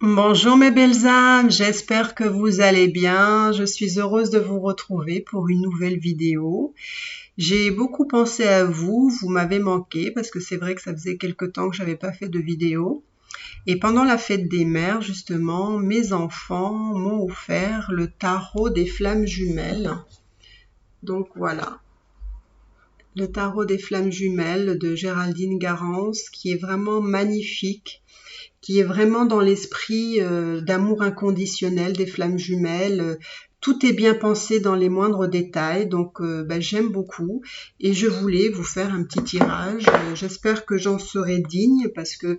Bonjour mes belles âmes, j'espère que vous allez bien. Je suis heureuse de vous retrouver pour une nouvelle vidéo. J'ai beaucoup pensé à vous, vous m'avez manqué parce que c'est vrai que ça faisait quelque temps que j'avais pas fait de vidéo. Et pendant la fête des mères, justement, mes enfants m'ont offert le tarot des flammes jumelles. Donc voilà, le tarot des flammes jumelles de Géraldine Garance qui est vraiment magnifique, qui est vraiment dans l'esprit d'amour inconditionnel des flammes jumelles. Tout est bien pensé dans les moindres détails, donc j'aime beaucoup et je voulais vous faire un petit tirage. J'espère que j'en serai digne parce que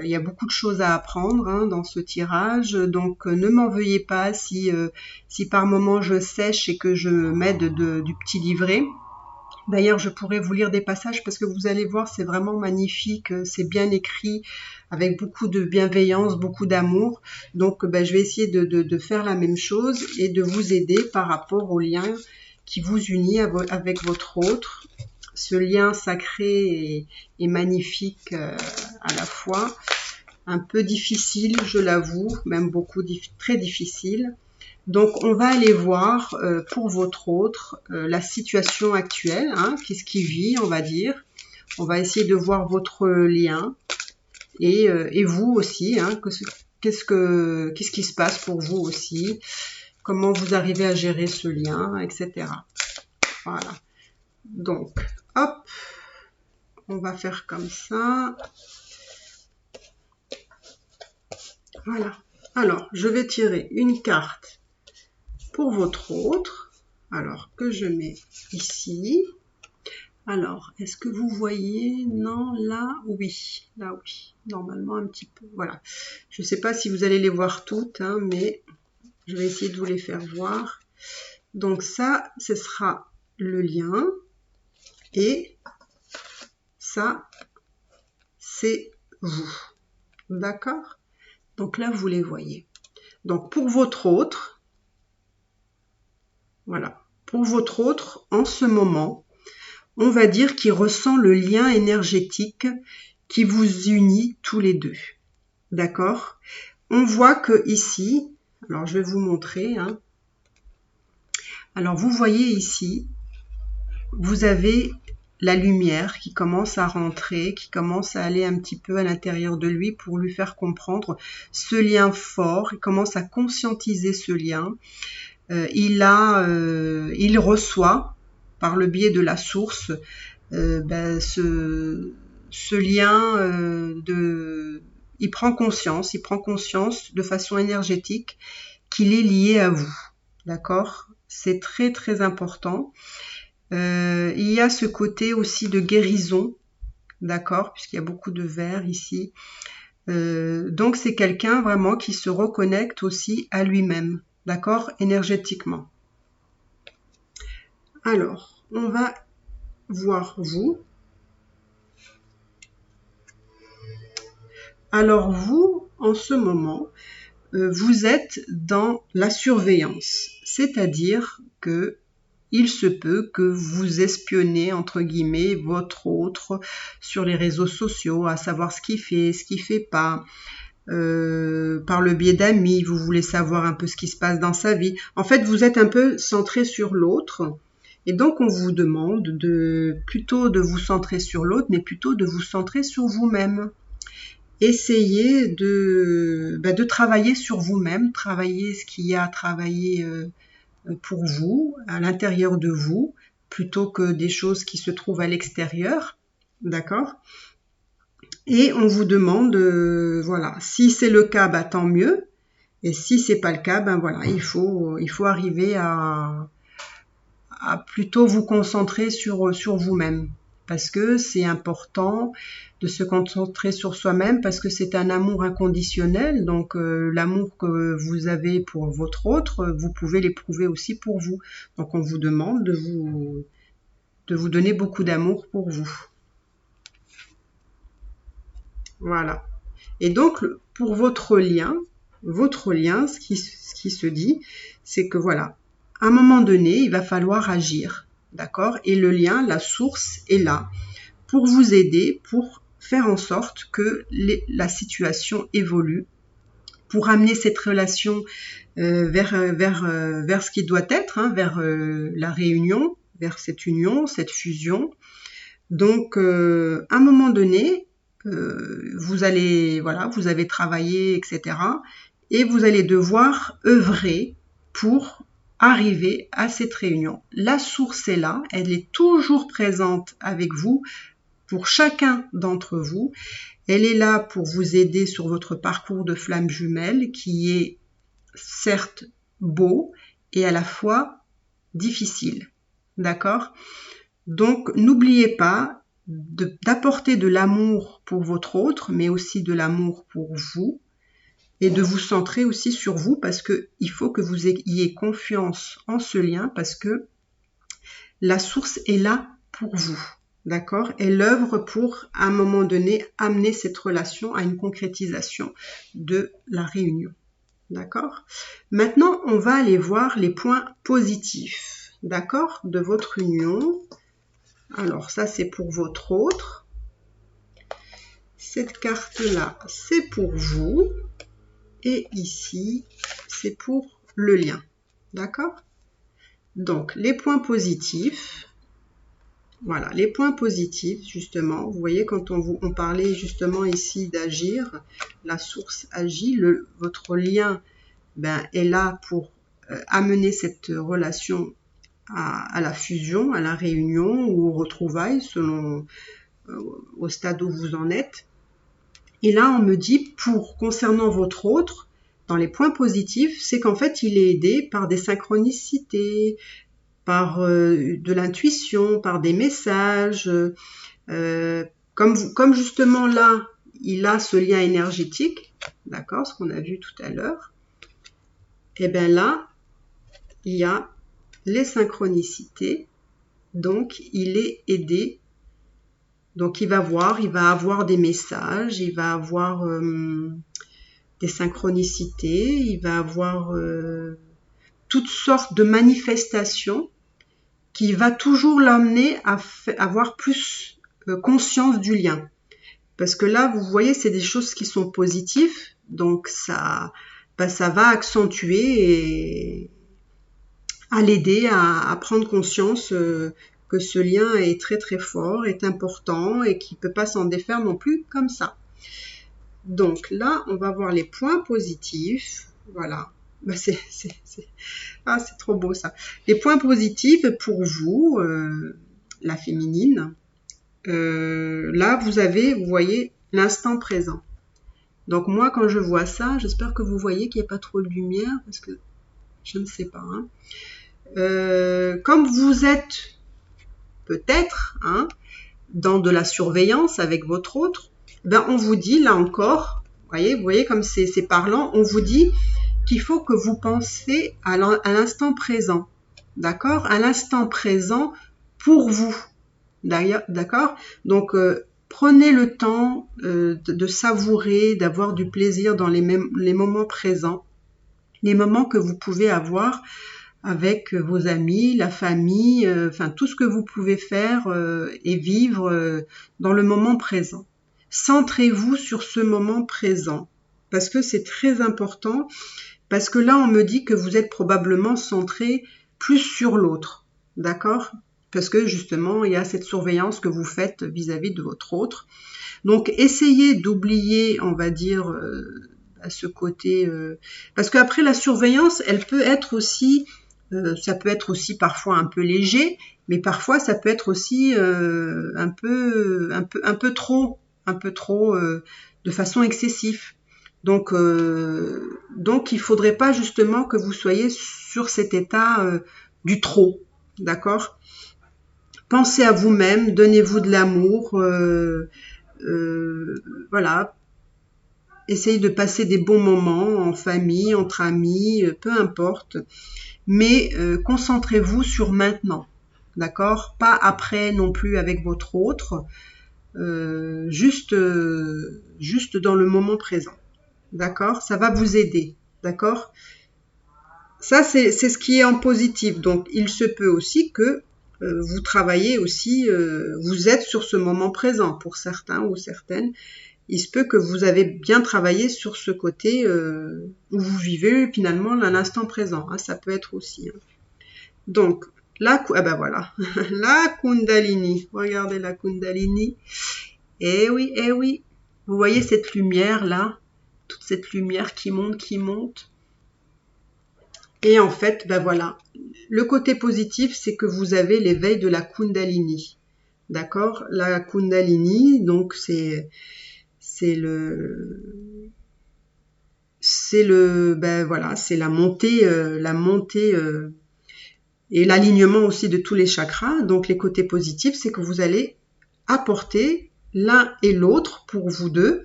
il y a beaucoup de choses à apprendre dans ce tirage, donc ne m'en veuillez pas si par moment je sèche et que je m'aide du petit livret. D'ailleurs, je pourrais vous lire des passages parce que vous allez voir, c'est vraiment magnifique, c'est bien écrit, avec beaucoup de bienveillance, beaucoup d'amour. Donc, je vais essayer de faire la même chose et de vous aider par rapport au lien qui vous unit avec votre autre. Ce lien sacré et magnifique à la fois, un peu difficile, je l'avoue, même très difficile. Donc, on va aller voir pour votre autre la situation actuelle, qu'est-ce qu'il vit, on va dire. On va essayer de voir votre lien et vous aussi, qu'est-ce qui se passe pour vous aussi, comment vous arrivez à gérer ce lien, etc. Voilà. Donc, hop, on va faire comme ça. Voilà. Alors, je vais tirer une carte pour votre autre, alors que je mets ici. Alors, est-ce que vous voyez? Non, là, oui. Là, oui. Normalement, un petit peu. Voilà. Je ne sais pas si vous allez les voir toutes, mais je vais essayer de vous les faire voir. Donc ça, ce sera le lien. Et ça, c'est vous. D'accord? Donc là, vous les voyez. Donc, pour votre autre, voilà. Pour votre autre, en ce moment, on va dire qu'il ressent le lien énergétique qui vous unit tous les deux. D'accord? On voit que ici, alors je vais vous montrer. Alors vous voyez ici, vous avez la lumière qui commence à rentrer, qui commence à aller un petit peu à l'intérieur de lui pour lui faire comprendre ce lien fort. Il commence à conscientiser ce lien. Il reçoit par le biais de la source ce lien il prend conscience de façon énergétique qu'il est lié à vous, d'accord? C'est très très important. Il y a ce côté aussi de guérison, d'accord, puisqu'il y a beaucoup de vert ici. Donc c'est quelqu'un vraiment qui se reconnecte aussi à lui-même, d'accord, énergétiquement. Alors, on va voir vous. Alors vous, en ce moment, vous êtes dans la surveillance, c'est-à-dire que il se peut que vous espionnez, entre guillemets, votre autre sur les réseaux sociaux, à savoir ce qu'il fait pas. Par le biais d'amis, vous voulez savoir un peu ce qui se passe dans sa vie. En fait, vous êtes un peu centré sur l'autre. Et donc, on vous demande plutôt de vous centrer sur l'autre, mais plutôt de vous centrer sur vous-même. Essayez de travailler sur vous-même, travailler ce qu'il y a à travailler pour vous, à l'intérieur de vous, plutôt que des choses qui se trouvent à l'extérieur, d'accord? Et on vous demande, voilà, si c'est le cas, tant mieux, et si c'est pas le cas, voilà, il faut arriver à plutôt vous concentrer sur vous-même, parce que c'est important de se concentrer sur soi-même, parce que c'est un amour inconditionnel, donc l'amour que vous avez pour votre autre, vous pouvez l'éprouver aussi pour vous. Donc on vous demande de vous donner beaucoup d'amour pour vous. Voilà. Et donc pour votre lien, ce qui se dit, c'est que voilà, à un moment donné, il va falloir agir, d'accord? Et le lien, la source est là pour vous aider, pour faire en sorte que la situation évolue pour amener cette relation vers ce qui doit être, hein, vers la réunion, vers cette union, cette fusion. Donc, à un moment donné, vous allez, voilà, vous avez travaillé, etc. Et vous allez devoir œuvrer pour arriver à cette réunion. La source est là, elle est toujours présente avec vous, pour chacun d'entre vous. Elle est là pour vous aider sur votre parcours de flamme jumelle, qui est certes beau et à la fois difficile. D'accord ? Donc, n'oubliez pas d'apporter de l'amour pour votre autre, mais aussi de l'amour pour vous, et de vous centrer aussi sur vous, parce qu'il faut que vous ayez confiance en ce lien, parce que la source est là pour vous. D'accord ? Elle œuvre pour, à un moment donné, amener cette relation à une concrétisation de la réunion. D'accord ? Maintenant, on va aller voir les points positifs, d'accord, de votre union. Alors, ça, c'est pour votre autre. Cette carte-là, c'est pour vous. Et ici, c'est pour le lien. D'accord ? Donc, les points positifs. Voilà, les points positifs, justement. Vous voyez, quand on parlait justement ici d'agir, la source agit, votre lien est là pour amener cette relation à la fusion, à la réunion ou aux retrouvailles, selon au stade où vous en êtes. Et là, on me dit, concernant votre autre, dans les points positifs, c'est qu'en fait, il est aidé par des synchronicités, par de l'intuition, par des messages. Comme justement là, il a ce lien énergétique, d'accord, ce qu'on a vu tout à l'heure. Et bien là, il y a les synchronicités, donc il est aidé. Donc il va avoir des messages, il va avoir des synchronicités, il va avoir toutes sortes de manifestations qui va toujours l'amener à avoir plus conscience du lien. Parce que là, vous voyez, c'est des choses qui sont positives, donc ça va accentuer et à l'aider à prendre conscience que ce lien est très très fort, est important et qu'il ne peut pas s'en défaire non plus comme ça. Donc là, on va voir les points positifs. Voilà. C'est trop beau ça. Les points positifs pour vous, la féminine. Là, vous voyez l'instant présent. Donc moi, quand je vois ça, j'espère que vous voyez qu'il n'y a pas trop de lumière, parce que je ne sais pas. Hein. Comme vous êtes peut-être dans de la surveillance avec votre autre, on vous dit là encore, vous voyez comme c'est parlant, on vous dit qu'il faut que vous pensiez à l'instant présent, d'accord, à l'instant présent pour vous, d'accord. Donc prenez le temps de savourer, d'avoir du plaisir dans les moments présents, les moments que vous pouvez avoir avec vos amis, la famille, tout ce que vous pouvez faire et vivre dans le moment présent. Centrez-vous sur ce moment présent, parce que c'est très important, parce que là, on me dit que vous êtes probablement centré plus sur l'autre, d'accord ? Parce que justement, il y a cette surveillance que vous faites vis-à-vis de votre autre. Donc, essayez d'oublier, on va dire, à ce côté... parce qu'après, la surveillance, elle peut être aussi... ça peut être aussi parfois un peu léger, mais parfois ça peut être aussi un peu trop de façon excessive. Donc il faudrait pas justement que vous soyez sur cet état du trop, d'accord ? Pensez à vous-même, donnez-vous de l'amour, voilà. Essayez de passer des bons moments en famille, entre amis, peu importe. Mais concentrez-vous sur maintenant, d'accord ? Pas après non plus avec votre autre, juste dans le moment présent, d'accord ? Ça va vous aider, d'accord ? Ça, c'est ce qui est en positif. Donc, il se peut aussi que vous travaillez aussi, vous êtes sur ce moment présent pour certains ou certaines, il se peut que vous avez bien travaillé sur ce côté où vous vivez finalement l'instant présent. Hein, ça peut être aussi. Hein. Donc, ah ben voilà, la Kundalini. Regardez la Kundalini. Eh oui, eh oui. Vous voyez cette lumière là, toute cette lumière qui monte, qui monte. Et en fait, ben voilà. Le côté positif, c'est que vous avez l'éveil de la Kundalini. D'accord? La Kundalini, donc c'est ben voilà, c'est la montée et l'alignement aussi de tous les chakras. Donc les côtés positifs, c'est que vous allez apporter l'un et l'autre pour vous deux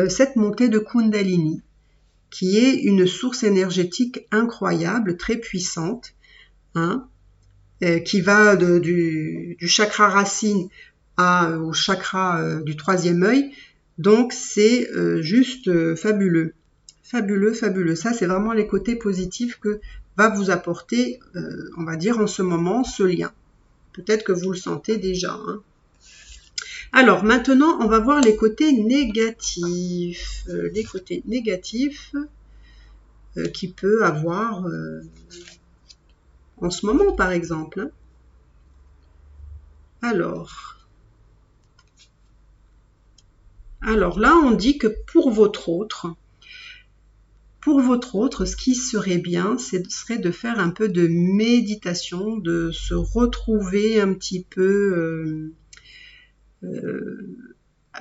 cette montée de Kundalini, qui est une source énergétique incroyable, très puissante, hein, qui va du chakra racine au chakra du troisième œil. Donc c'est juste fabuleux. Fabuleux, fabuleux. Ça, c'est vraiment les côtés positifs que va vous apporter, on va dire en ce moment, ce lien. Peut-être que vous le sentez déjà. Hein. Alors, maintenant, on va voir les côtés négatifs. Les côtés négatifs qu'il peut avoir en ce moment, par exemple. Hein. Alors là, on dit que pour votre autre, ce qui serait bien, ce serait de faire un peu de méditation, de se retrouver un petit peu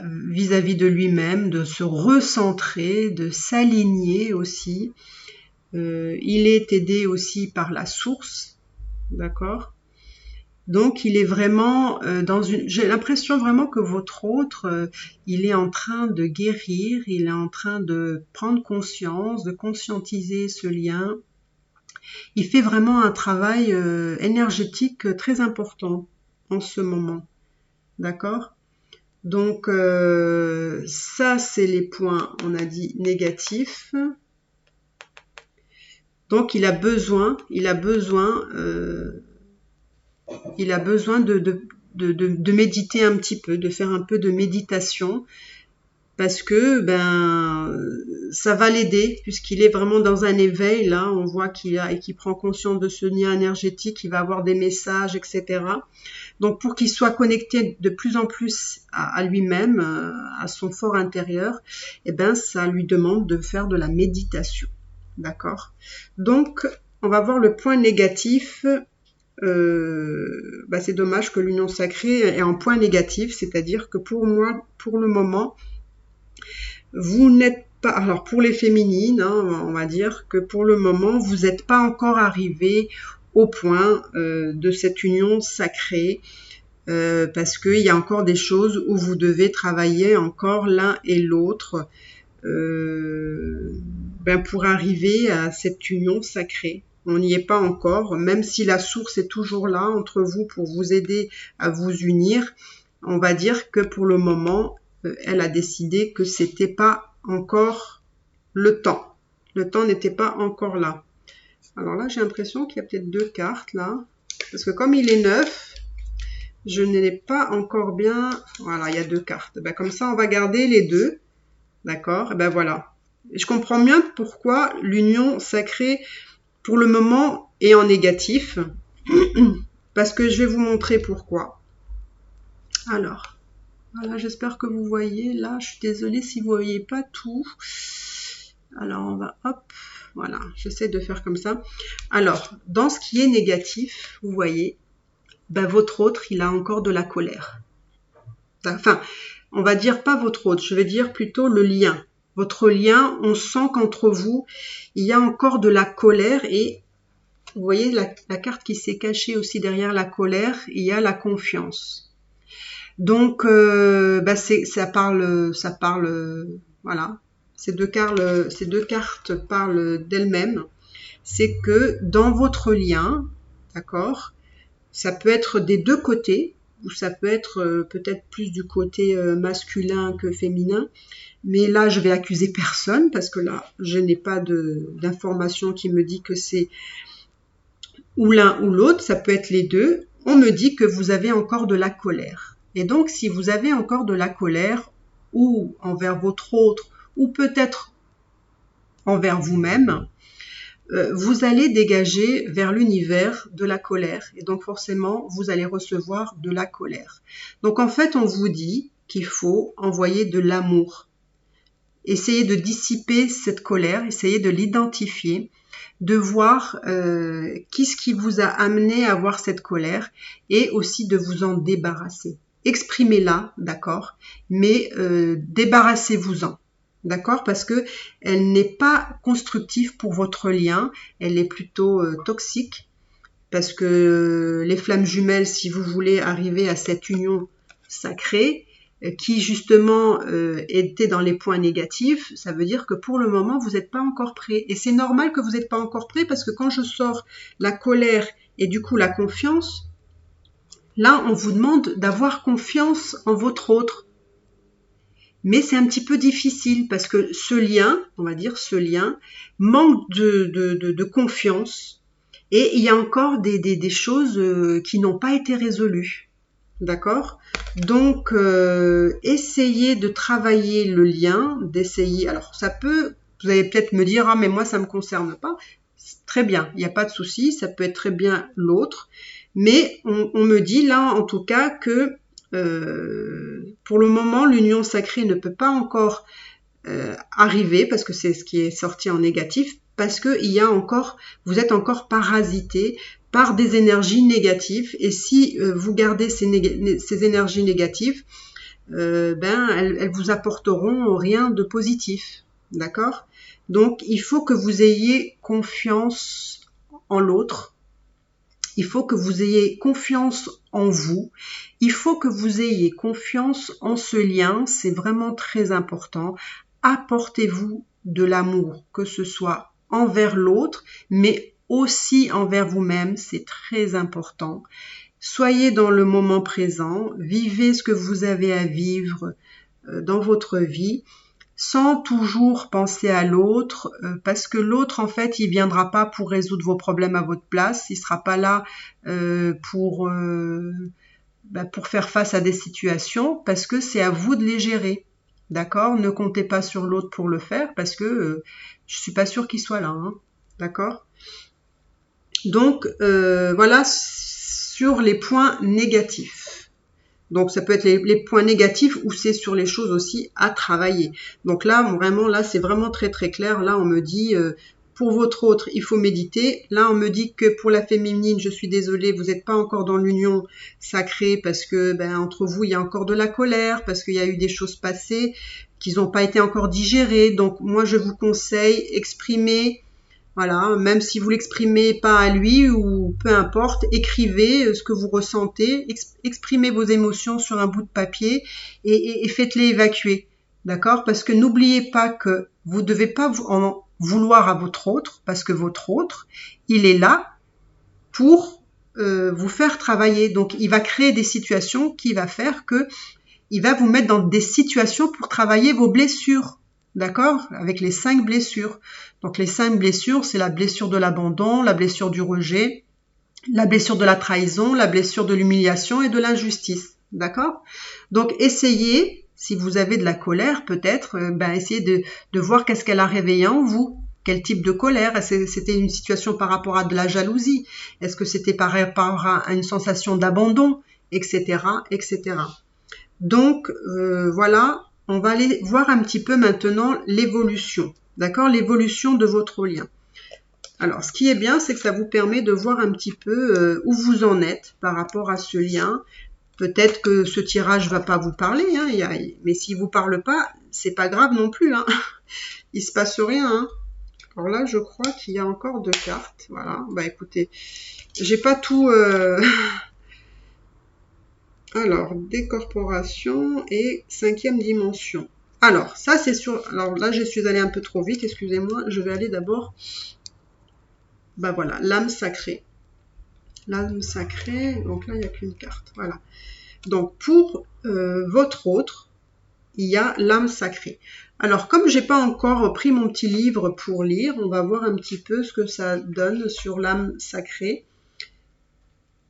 vis-à-vis de lui-même, de se recentrer, de s'aligner aussi. Il est aidé aussi par la source, d'accord ? Donc, il est vraiment j'ai l'impression vraiment que votre autre, il est en train de guérir, il est en train de prendre conscience, de conscientiser ce lien. Il fait vraiment un travail énergétique très important en ce moment. D'accord ? Donc, ça, c'est les points, on a dit, négatifs. Donc, il a besoin de méditer un petit peu, de faire un peu de méditation, parce que ça va l'aider, puisqu'il est vraiment dans un éveil. Là, on voit qu'il prend conscience de ce lien énergétique, il va avoir des messages, etc. Donc, pour qu'il soit connecté de plus en plus à lui-même, à son fort intérieur, ça lui demande de faire de la méditation. D'accord ? Donc, on va voir le point négatif. C'est dommage que l'union sacrée est en point négatif, c'est-à-dire que pour moi, pour le moment, vous n'êtes pas, alors pour les féminines, hein, on va dire que pour le moment, vous n'êtes pas encore arrivé au point de cette union sacrée, parce qu'il y a encore des choses où vous devez travailler encore l'un et l'autre pour arriver à cette union sacrée. On n'y est pas encore, même si la source est toujours là entre vous pour vous aider à vous unir. On va dire que pour le moment, elle a décidé que c'était pas encore le temps. Le temps n'était pas encore là. Alors là, j'ai l'impression qu'il y a peut-être deux cartes là, parce que comme il est neuf, je ne l'ai pas encore bien. Voilà, il y a deux cartes. Comme ça, on va garder les deux. D'accord ? Voilà. Et je comprends bien pourquoi l'union sacrée, pour le moment, est en négatif. Parce que je vais vous montrer pourquoi. Alors, voilà, j'espère que vous voyez. Là, je suis désolée si vous ne voyez pas tout. Alors, on va, hop, voilà, j'essaie de faire comme ça. Alors, dans ce qui est négatif, vous voyez, votre autre, il a encore de la colère. Enfin, on va dire pas votre autre, je vais dire plutôt le lien. Votre lien, on sent qu'entre vous, il y a encore de la colère et vous voyez la carte qui s'est cachée aussi derrière la colère, il y a la confiance. Donc, ça parle, voilà. Ces deux cartes parlent d'elles-mêmes. C'est que dans votre lien, d'accord, ça peut être des deux côtés, ou ça peut être peut-être plus du côté masculin que féminin. Mais là, je vais accuser personne parce que là, je n'ai pas d'information qui me dit que c'est ou l'un ou l'autre, ça peut être les deux. On me dit que vous avez encore de la colère. Et donc, si vous avez encore de la colère ou envers votre autre, ou peut-être envers vous-même, vous allez dégager vers l'univers de la colère. Et donc forcément, vous allez recevoir de la colère. Donc en fait, on vous dit qu'il faut envoyer de l'amour. Essayez de dissiper cette colère, essayez de l'identifier, de voir qu'est-ce qui vous a amené à avoir cette colère et aussi de vous en débarrasser. Exprimez-la, d'accord, mais débarrassez-vous-en. D'accord? Parce que elle n'est pas constructive pour votre lien, elle est plutôt toxique. Parce que les flammes jumelles, si vous voulez arriver à cette union sacrée, qui justement était dans les points négatifs, ça veut dire que pour le moment, vous n'êtes pas encore prêt. Et c'est normal que vous n'êtes pas encore prêt parce que quand je sors la colère et du coup la confiance, là, on vous demande d'avoir confiance en votre autre. Mais c'est un petit peu difficile parce que ce lien, on va dire ce lien, manque de confiance et il y a encore des choses qui n'ont pas été résolues. D'accord? Donc, essayez de travailler le lien, d'essayer. Alors, ça peut, vous allez peut-être me dire, ah, mais moi, ça ne me concerne pas. Très bien, il n'y a pas de souci, ça peut être très bien l'autre. Mais on me dit là, en tout cas, que pour le moment, l'union sacrée ne peut pas encore arriver, parce que c'est ce qui est sorti en négatif, parce que il y a encore, vous êtes encore parasité par des énergies négatives, et si vous gardez ces énergies négatives, elles vous apporteront rien de positif, d'accord? Donc il faut que vous ayez confiance en l'autre. Il faut que vous ayez confiance en vous. Il faut que vous ayez confiance en ce lien. C'est vraiment très important. Apportez-vous de l'amour, que ce soit envers l'autre, mais aussi envers vous-même. C'est très important. Soyez dans le moment présent. Vivez ce que vous avez à vivre dans votre vie, sans toujours penser à l'autre, parce que l'autre, en fait, il viendra pas pour résoudre vos problèmes à votre place, il sera pas là pour faire face à des situations, parce que c'est à vous de les gérer, d'accord? Ne comptez pas sur l'autre pour le faire, parce que je suis pas sûre qu'il soit là, hein, d'accord? Donc, voilà sur les points négatifs. Donc, ça peut être les points négatifs ou c'est sur les choses aussi à travailler. Donc là, vraiment, là, c'est vraiment très, très clair. Là, on me dit, pour votre autre, il faut méditer. Là, on me dit que pour la féminine, je suis désolée, vous n'êtes pas encore dans l'union sacrée parce que, entre vous, il y a encore de la colère, parce qu'il y a eu des choses passées qui n'ont pas été encore digérées. Donc, moi, je vous conseille, exprimez. Voilà, même si vous l'exprimez pas à lui ou peu importe, écrivez ce que vous ressentez, exprimez vos émotions sur un bout de papier et faites-les évacuer, d'accord? Parce que n'oubliez pas que vous ne devez pas en vouloir à votre autre, parce que votre autre, il est là pour vous faire travailler. Donc, il va créer des situations qui va faire que il va vous mettre dans des situations pour travailler vos blessures. D'accord? Avec les 5 blessures. Donc les 5 blessures, c'est la blessure de l'abandon, la blessure du rejet, la blessure de la trahison, la blessure de l'humiliation et de l'injustice. D'accord? Donc essayez, si vous avez de la colère peut-être, essayez de voir qu'est-ce qu'elle a réveillé en vous. Quel type de colère? Est-ce que c'était une situation par rapport à de la jalousie? Est-ce que c'était par rapport à une sensation d'abandon? Etc. etc. Donc voilà. On va aller voir un petit peu maintenant l'évolution, d'accord? L'évolution de votre lien. Alors, ce qui est bien, c'est que ça vous permet de voir un petit peu où vous en êtes par rapport à ce lien. Peut-être que ce tirage va pas vous parler, hein, mais s'il vous parle pas, c'est pas grave non plus, hein. Il se passe rien, hein. Alors là, je crois qu'il y a encore 2 cartes. Voilà. Écoutez, j'ai pas tout. Alors, décorporation et 5e dimension. Alors, ça c'est sur... Alors là, je suis allée un peu trop vite, excusez-moi. Je vais aller d'abord... voilà, l'âme sacrée. L'âme sacrée, donc là, il n'y a qu'une carte. Voilà. Donc, pour votre autre, il y a l'âme sacrée. Alors, comme j'ai pas encore pris mon petit livre pour lire, on va voir un petit peu ce que ça donne sur l'âme sacrée.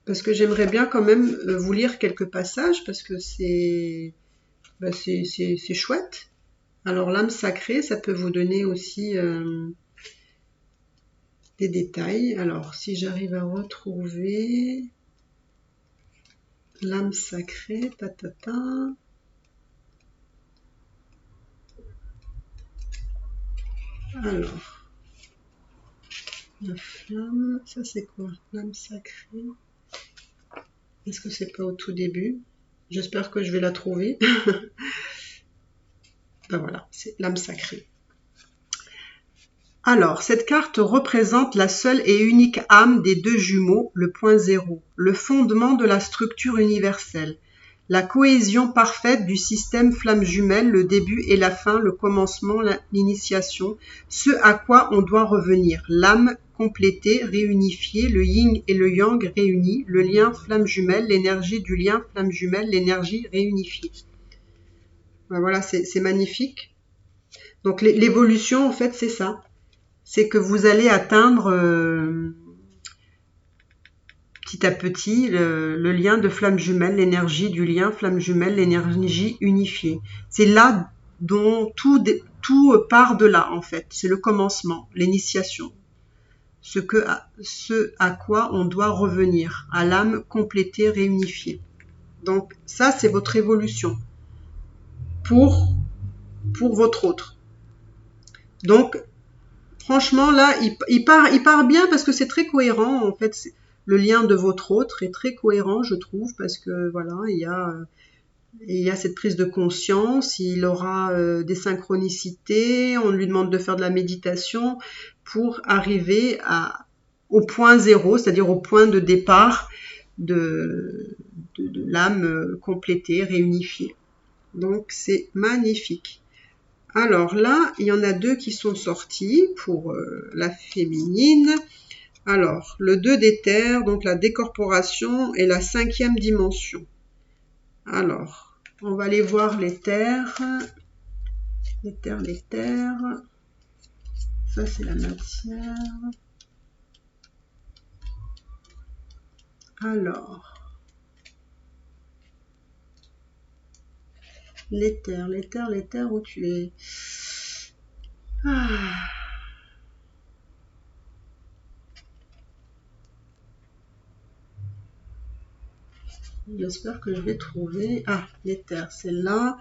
Parce que j'aimerais bien quand même vous lire quelques passages, parce que c'est ben c'est chouette. Alors l'âme sacrée, ça peut vous donner aussi des détails. Alors si j'arrive à retrouver l'âme sacrée, Alors, la flamme, ça c'est quoi? L'âme sacrée. Est-ce que c'est pas au tout début? J'espère que je vais la trouver. Ben voilà, c'est l'âme sacrée. Alors, cette carte représente la seule et unique âme des deux jumeaux, le point zéro, le fondement de la structure universelle, la cohésion parfaite du système flamme jumelle, le début et la fin, le commencement, l'initiation, ce à quoi on doit revenir, l'âme complétée, réunifiée, le yin et le yang réunis, le lien flamme jumelle, l'énergie du lien flamme jumelle, l'énergie réunifiée. Ben voilà, c'est magnifique. Donc l'évolution, en fait, c'est ça. C'est que vous allez atteindre petit à petit le lien de flamme jumelle, l'énergie du lien flamme jumelle, l'énergie unifiée. C'est là dont tout part de là, en fait. C'est le commencement, l'initiation. Ce à quoi on doit revenir, à l'âme complétée, réunifiée. Donc ça, c'est votre évolution pour votre autre. Donc, franchement, là, il part bien parce que c'est très cohérent. En fait, le lien de votre autre est très cohérent, je trouve, parce que voilà, il y a cette prise de conscience, il aura des synchronicités, on lui demande de faire de la méditation pour arriver au point zéro, c'est-à-dire au point de départ de l'âme complétée, réunifiée. Donc, c'est magnifique. Alors là, il y en a deux qui sont sortis pour la féminine. Alors, le 2 d'éther, donc la décorporation et la 5e dimension. Alors, on va aller voir l'éther. L'éther. Ça, c'est la matière. Alors, l'éther, où tu es? J'espère que je vais trouver. Ah, l'éther, c'est là.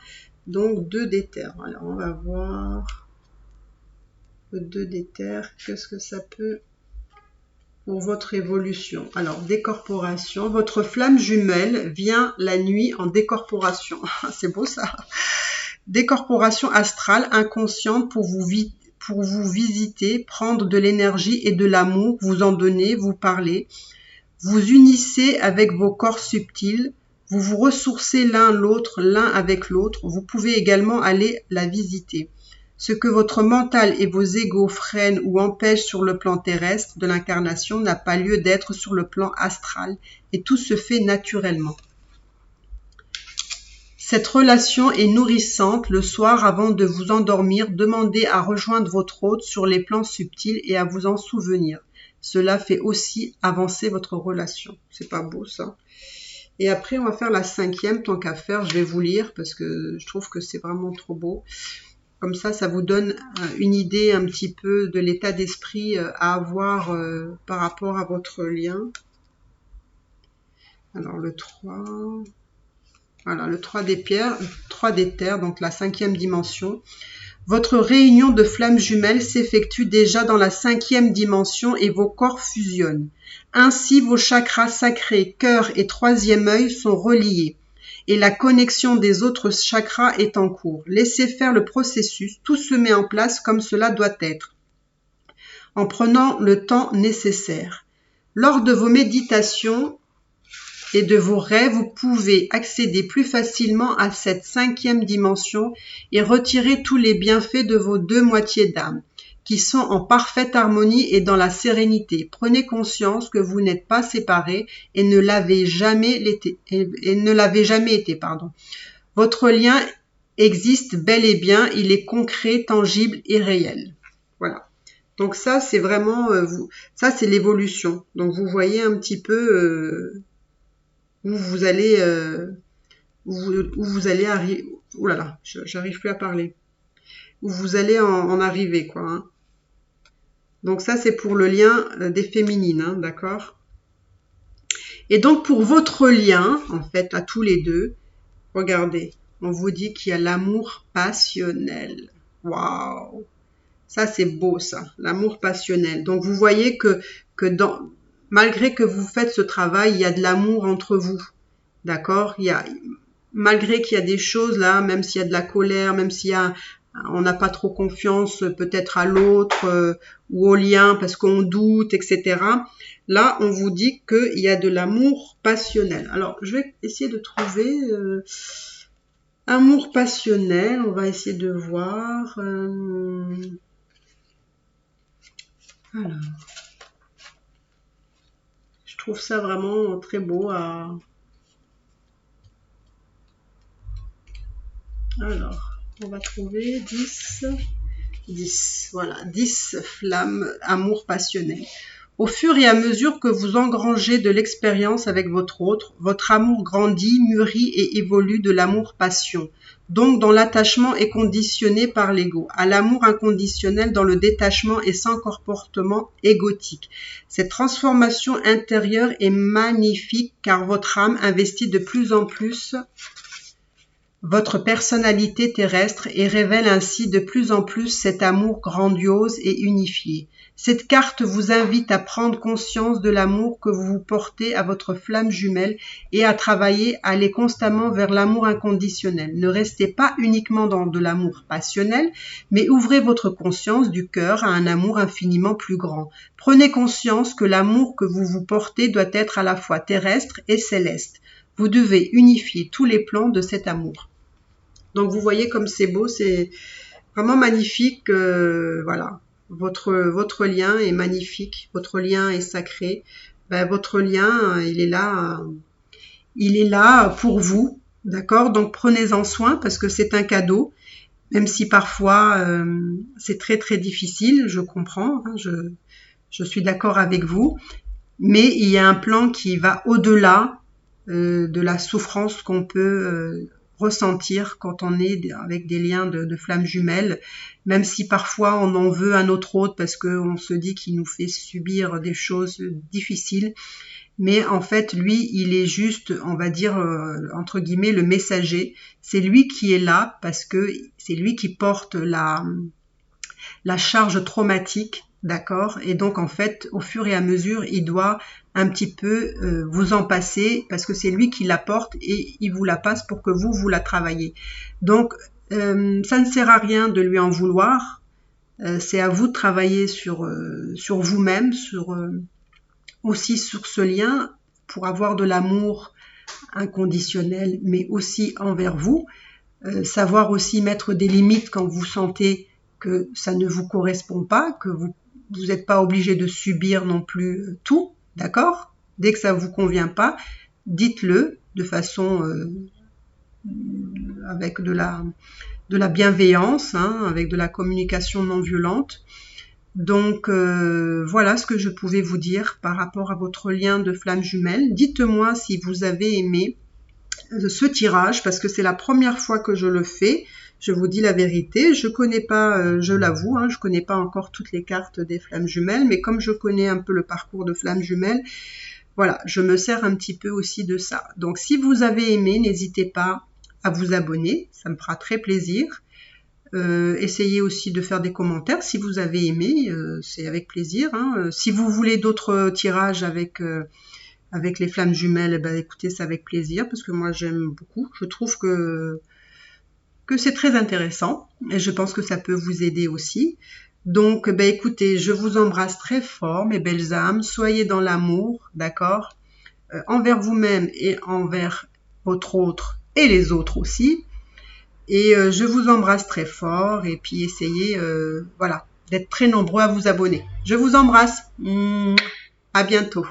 Donc, 2 d'éther. Alors, on va voir. Le 2 d'éther, qu'est-ce que ça peut pour votre évolution? Alors, décorporation. Votre flamme jumelle vient la nuit en décorporation. C'est beau ça. Décorporation astrale inconsciente pour vous visiter, prendre de l'énergie et de l'amour, vous en donner, vous parler. Vous unissez avec vos corps subtils, vous vous ressourcez l'un avec l'autre. Vous pouvez également aller la visiter. Ce que votre mental et vos égos freinent ou empêchent sur le plan terrestre de l'incarnation n'a pas lieu d'être sur le plan astral et tout se fait naturellement. Cette relation est nourrissante. Le soir, avant de vous endormir, demandez à rejoindre votre hôte sur les plans subtils et à vous en souvenir. Cela fait aussi avancer votre relation. C'est pas beau ça? Et après, on va faire la 5e, tant qu'à faire. Je vais vous lire parce que je trouve que c'est vraiment trop beau. Comme ça vous donne une idée un petit peu de l'état d'esprit à avoir par rapport à votre lien. Alors le 3, voilà, le 3 des pierres, 3 d'éther, donc la 5e dimension. Votre réunion de flammes jumelles s'effectue déjà dans la 5e dimension et vos corps fusionnent. Ainsi, vos chakras sacrés, cœur et 3e œil sont reliés. Et la connexion des autres chakras est en cours. Laissez faire le processus, tout se met en place comme cela doit être, en prenant le temps nécessaire. Lors de vos méditations et de vos rêves, vous pouvez accéder plus facilement à cette 5e dimension et retirer tous les bienfaits de vos 2 moitiés d'âme, qui sont en parfaite harmonie et dans la sérénité. Prenez conscience que vous n'êtes pas séparés et ne l'avez jamais été. Votre lien existe bel et bien, il est concret, tangible et réel. Voilà. Donc ça, c'est vraiment, ça c'est l'évolution. Donc vous voyez un petit peu où vous allez arriver, Ouh là là, j'arrive plus à parler. Où vous allez en arriver, quoi. Hein. Donc ça, c'est pour le lien des féminines, hein, d'accord? Et donc pour votre lien, en fait, à tous les deux, regardez, on vous dit qu'il y a l'amour passionnel. Waouh! Ça, c'est beau, ça, l'amour passionnel. Donc vous voyez que malgré que vous faites ce travail, il y a de l'amour entre vous, d'accord? Malgré qu'il y a des choses là, même s'il y a de la colère, même on n'a pas trop confiance peut-être à l'autre ou au lien parce qu'on doute, etc. Là, on vous dit qu'il y a de l'amour passionnel. Alors, je vais essayer de trouver amour passionnel. On va essayer de voir. Alors, je trouve ça vraiment très beau à... Alors, on va trouver 10, voilà, 10 flammes, amour passionnel. Au fur et à mesure que vous engrangez de l'expérience avec votre autre, votre amour grandit, mûrit et évolue de l'amour-passion, donc dont l'attachement est conditionné par l'ego, à l'amour inconditionnel dans le détachement et sans comportement égotique. Cette transformation intérieure est magnifique car votre âme investit de plus en plus votre personnalité terrestre et révèle ainsi de plus en plus cet amour grandiose et unifié. Cette carte vous invite à prendre conscience de l'amour que vous portez à votre flamme jumelle et à travailler, à aller constamment vers l'amour inconditionnel. Ne restez pas uniquement dans de l'amour passionnel, mais ouvrez votre conscience du cœur à un amour infiniment plus grand. Prenez conscience que l'amour que vous vous portez doit être à la fois terrestre et céleste. Vous devez unifier tous les plans de cet amour. Donc vous voyez comme c'est beau, c'est vraiment magnifique. Voilà, votre lien est magnifique, votre lien est sacré. Ben, votre lien, il est là pour vous, d'accord? Donc prenez-en soin parce que c'est un cadeau, même si parfois c'est très très difficile. Je comprends, hein, je suis d'accord avec vous, mais il y a un plan qui va au-delà de la souffrance qu'on peut ressentir quand on est avec des liens de flammes jumelles, même si parfois on en veut à notre autre parce qu'on se dit qu'il nous fait subir des choses difficiles. Mais en fait, lui, il est juste, on va dire, entre guillemets, le messager. C'est lui qui est là parce que c'est lui qui porte la charge traumatique, d'accord? Et donc, en fait, au fur et à mesure, il doit un petit peu vous en passer parce que c'est lui qui la porte et il vous la passe pour que vous la travaillez. Donc, ça ne sert à rien de lui en vouloir. C'est à vous de travailler sur vous-même, aussi sur ce lien pour avoir de l'amour inconditionnel, mais aussi envers vous. Savoir aussi mettre des limites quand vous sentez que ça ne vous correspond pas, que vous n'êtes pas obligé de subir non plus tout, d'accord? Dès que ça ne vous convient pas, dites-le de façon avec de la bienveillance, hein, avec de la communication non violente. Donc voilà ce que je pouvais vous dire par rapport à votre lien de flamme jumelle. Dites-moi si vous avez aimé ce tirage parce que c'est la première fois que je le fais. Je vous dis la vérité, je connais pas, je l'avoue, hein, je connais pas encore toutes les cartes des flammes jumelles, mais comme je connais un peu le parcours de flammes jumelles, voilà, je me sers un petit peu aussi de ça. Donc si vous avez aimé, n'hésitez pas à vous abonner, ça me fera très plaisir. Essayez aussi de faire des commentaires si vous avez aimé, c'est avec plaisir. Hein. Si vous voulez d'autres tirages avec les flammes jumelles, eh ben, écoutez, c'est avec plaisir parce que moi j'aime beaucoup. Je trouve que c'est très intéressant et je pense que ça peut vous aider aussi. Donc, ben, écoutez, je vous embrasse très fort, mes belles âmes. Soyez dans l'amour, d'accord, envers vous-même et envers votre autre et les autres aussi. Et je vous embrasse très fort et puis essayez, voilà, d'être très nombreux à vous abonner. Je vous embrasse. À bientôt.